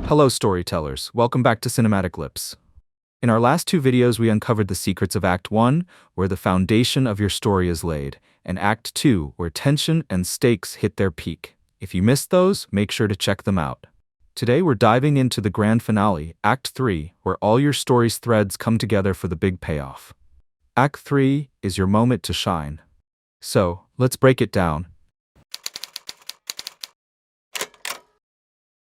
Hello storytellers, welcome back to Cinematic Lips. In our last two videos we uncovered the secrets of Act 1, where the foundation of your story is laid, and Act 2, where tension and stakes hit their peak. If you missed those, make sure to check them out. Today we're diving into the grand finale, Act 3, where all your story's threads come together for the big payoff. Act 3 is your moment to shine. So, let's break it down.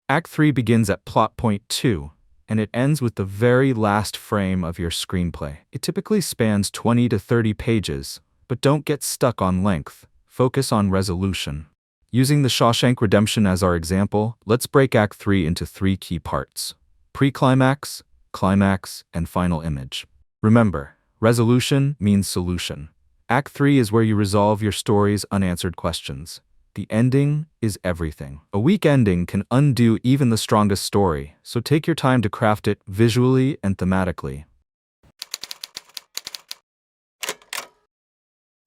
Act 3 begins at plot point 2, and it ends with the very last frame of your screenplay. It typically spans 20 to 30 pages, but don't get stuck on length. Focus on resolution. Using the Shawshank Redemption as our example, let's break Act 3 into three key parts: pre-climax, climax, and final image. Remember, resolution means solution. Act 3 is where you resolve your story's unanswered questions. The ending is everything. A weak ending can undo even the strongest story, so take your time to craft it visually and thematically.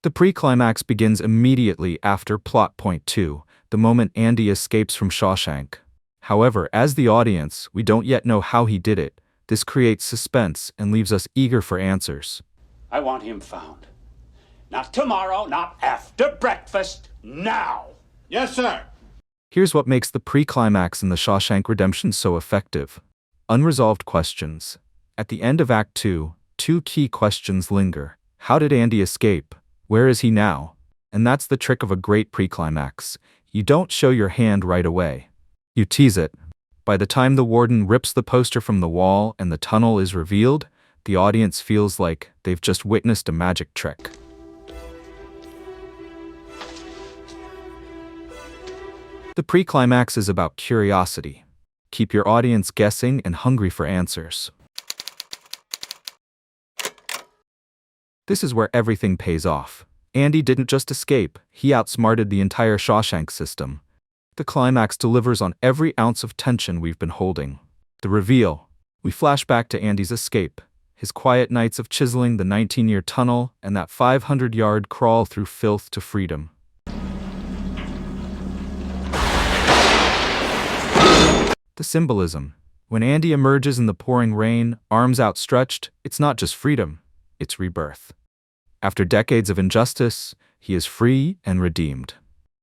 The pre-climax begins immediately after plot point 2, the moment Andy escapes from Shawshank. However, as the audience, we don't yet know how he did it. This creates suspense and leaves us eager for answers. I want him found. Not tomorrow, not after breakfast, now! Yes, sir! Here's what makes the pre-climax in the Shawshank Redemption so effective. Unresolved questions. At the end of Act 2, two key questions linger. How did Andy escape? Where is he now? And that's the trick of a great pre-climax. You don't show your hand right away. You tease it. By the time the warden rips the poster from the wall and the tunnel is revealed, the audience feels like they've just witnessed a magic trick. The pre-climax is about curiosity. Keep your audience guessing and hungry for answers. This is where everything pays off. Andy didn't just escape, he outsmarted the entire Shawshank system. The climax delivers on every ounce of tension we've been holding. The reveal. We flash back to Andy's escape, his quiet nights of chiseling the 19-year tunnel and that 500-yard crawl through filth to freedom. The symbolism. When Andy emerges in the pouring rain, arms outstretched, it's not just freedom, it's rebirth. After decades of injustice, he is free and redeemed.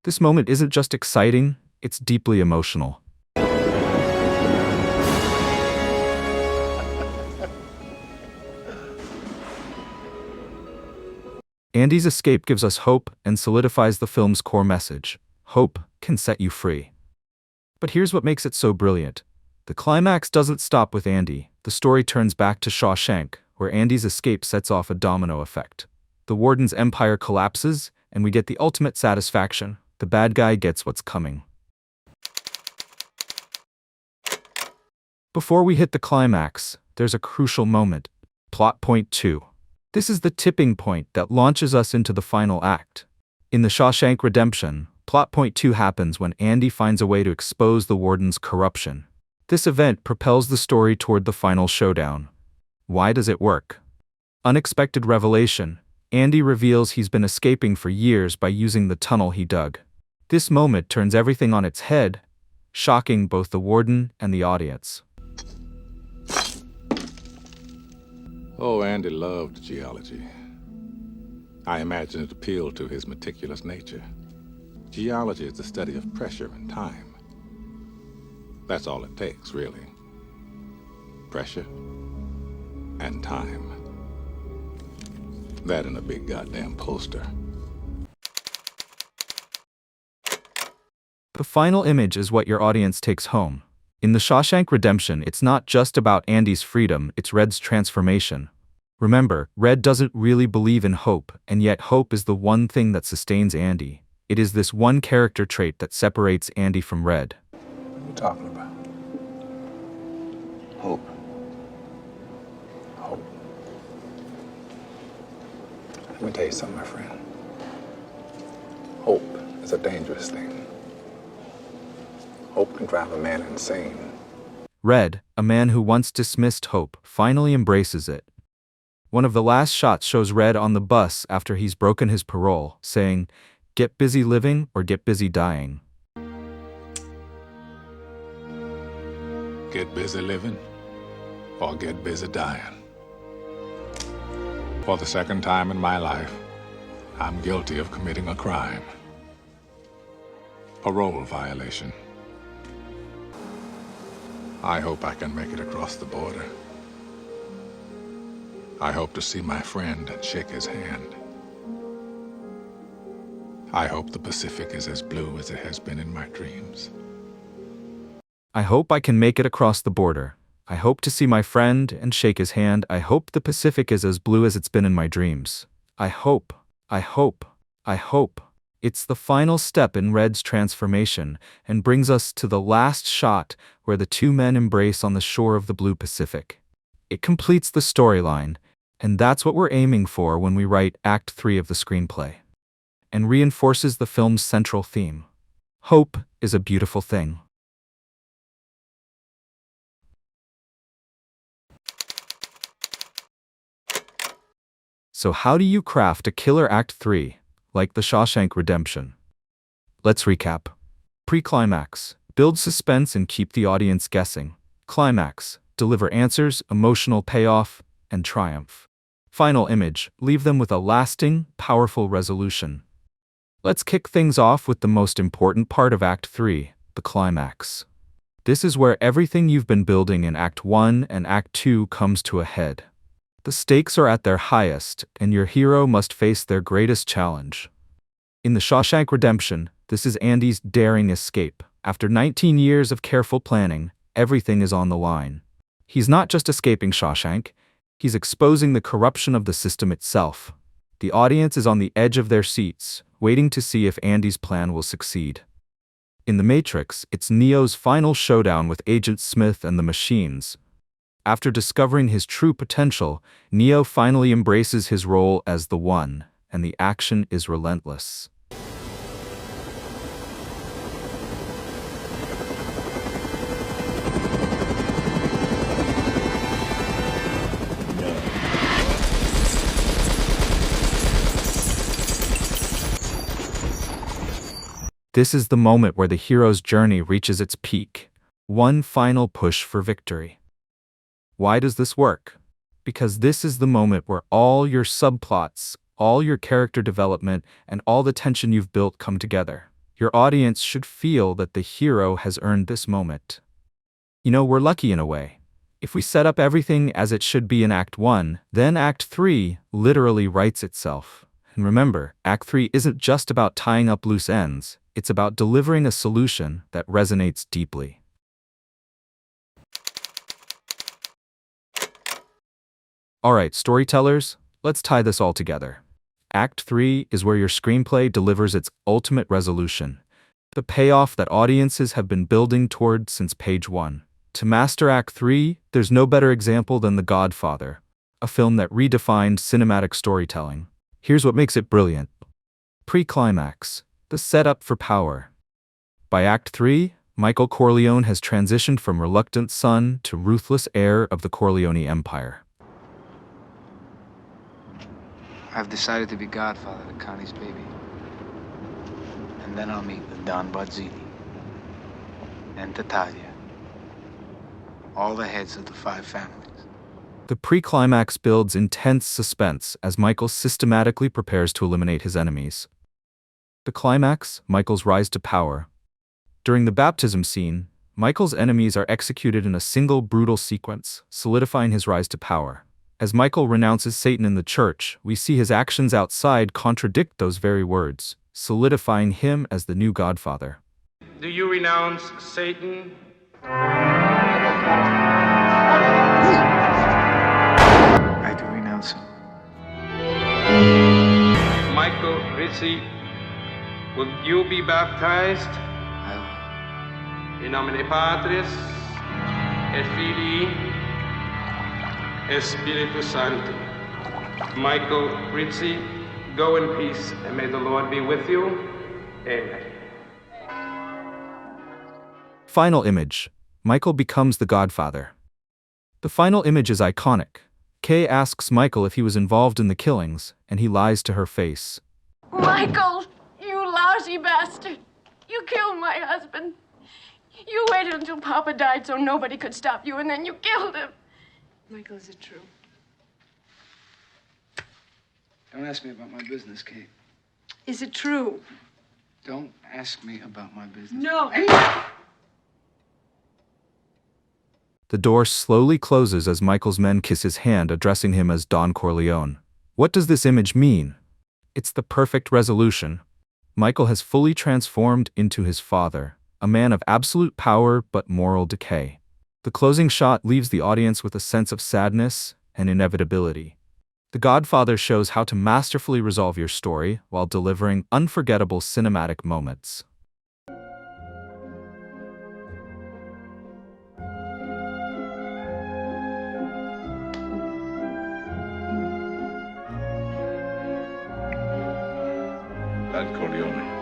This moment isn't just exciting, it's deeply emotional. Andy's escape gives us hope and solidifies the film's core message. Hope can set you free. But here's what makes it so brilliant. The climax doesn't stop with Andy. The story turns back to Shawshank, where Andy's escape sets off a domino effect. The warden's empire collapses, and we get the ultimate satisfaction. The bad guy gets what's coming. Before we hit the climax, there's a crucial moment. Plot point 2. This is the tipping point that launches us into the final act. In the Shawshank Redemption, plot point 2 happens when Andy finds a way to expose the warden's corruption. This event propels the story toward the final showdown. Why does it work? Unexpected revelation. Andy reveals he's been escaping for years by using the tunnel he dug. This moment turns everything on its head, shocking both the warden and the audience. Oh, Andy loved geology. I imagine it appealed to his meticulous nature. Geology is the study of pressure and time. That's all it takes, really. Pressure and time. That and a big goddamn poster. The final image is what your audience takes home. In the Shawshank Redemption, it's not just about Andy's freedom, it's Red's transformation. Remember, Red doesn't really believe in hope, and yet hope is the one thing that sustains Andy. It is this one character trait that separates Andy from Red. What are you talking about? Hope. Hope. Let me tell you something, my friend. Hope is a dangerous thing. Hope can drive a man insane. Red, a man who once dismissed hope, finally embraces it. One of the last shots shows Red on the bus after he's broken his parole, saying, "Get busy living or get busy dying." get busy living or get busy dying. For the second time in my life, I'm guilty of committing a crime. Parole violation. I hope I can make it across the border. I hope to see my friend and shake his hand. I hope the Pacific is as blue as it has been in my dreams. I hope I can make it across the border. I hope to see my friend and shake his hand. I hope the Pacific is as blue as it's been in my dreams. I hope. It's the final step in Red's transformation and brings us to the last shot where the two men embrace on the shore of the blue Pacific. It completes the storyline, and that's what we're aiming for when we write Act 3 of the screenplay, and reinforces the film's central theme. Hope is a beautiful thing. So how do you craft a killer Act 3, like the Shawshank Redemption? Let's recap. Pre-climax. Build suspense and keep the audience guessing. Climax. Deliver answers, emotional payoff, and triumph. Final image. Leave them with a lasting, powerful resolution. Let's kick things off with the most important part of Act 3, the climax. This is where everything you've been building in Act 1 and Act 2 comes to a head. The stakes are at their highest, and your hero must face their greatest challenge. In The Shawshank Redemption, this is Andy's daring escape. After 19 years of careful planning, everything is on the line. He's not just escaping Shawshank, he's exposing the corruption of the system itself. The audience is on the edge of their seats, waiting to see if Andy's plan will succeed. In The Matrix, it's Neo's final showdown with Agent Smith and the machines. After discovering his true potential, Neo finally embraces his role as the One, and the action is relentless. This is the moment where the hero's journey reaches its peak. One final push for victory. Why does this work? Because this is the moment where all your subplots, all your character development, and all the tension you've built come together. Your audience should feel that the hero has earned this moment. You know, we're lucky in a way. If we set up everything as it should be in Act 1, then Act 3 literally writes itself. And remember, Act 3 isn't just about tying up loose ends, it's about delivering a solution that resonates deeply. Alright, storytellers, let's tie this all together. Act 3 is where your screenplay delivers its ultimate resolution, the payoff that audiences have been building toward since page 1. To master Act 3, there's no better example than The Godfather, a film that redefined cinematic storytelling. Here's what makes it brilliant. Pre-climax, the setup for power. By Act 3, Michael Corleone has transitioned from reluctant son to ruthless heir of the Corleone Empire. I've decided to be godfather to Connie's baby. And then I'll meet with Don Barzini and Tatalia. All the heads of the 5 families. The pre-climax builds intense suspense as Michael systematically prepares to eliminate his enemies. The climax, Michael's rise to power. During the baptism scene, Michael's enemies are executed in a single brutal sequence, solidifying his rise to power. As Michael renounces Satan in the church, we see his actions outside contradict those very words, solidifying him as the new Godfather. Do you renounce Satan? I do renounce him. Michael Rizzi, will you be baptized? I In nomine Patris, et Filii, et Spiritus Sancti. Michael Rizzi, go in peace, and may the Lord be with you. Amen. Final image. Michael becomes the Godfather. The final image is iconic. Kay asks Michael if he was involved in the killings, and he lies to her face. Michael, you lousy bastard. You killed my husband. You waited waited until Papa died so nobody could stop you, and then you killed him. Michael, is it true? Don't ask me about my business, Kate. Is it true? Don't ask me about my business. No. The door slowly closes as Michael's men kiss his hand, addressing him as Don Corleone. What does this image mean? It's the perfect resolution. Michael has fully transformed into his father, a man of absolute power but moral decay. The closing shot leaves the audience with a sense of sadness and inevitability. The Godfather shows how to masterfully resolve your story while delivering unforgettable cinematic moments. Bad Corleone.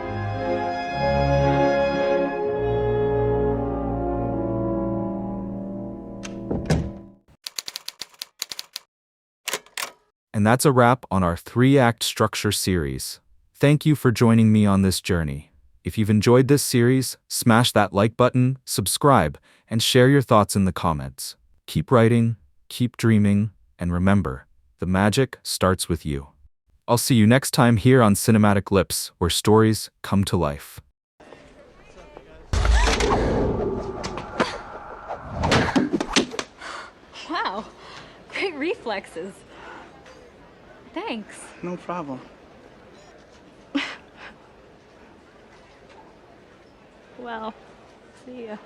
And that's a wrap on our 3-act structure series. Thank you for joining me on this journey. If you've enjoyed this series, smash that like button, subscribe, and share your thoughts in the comments. Keep writing, keep dreaming, and remember, the magic starts with you. I'll see you next time here on Cinematic Lips, where stories come to life. Wow, great reflexes. Thanks. No problem. Well, see ya.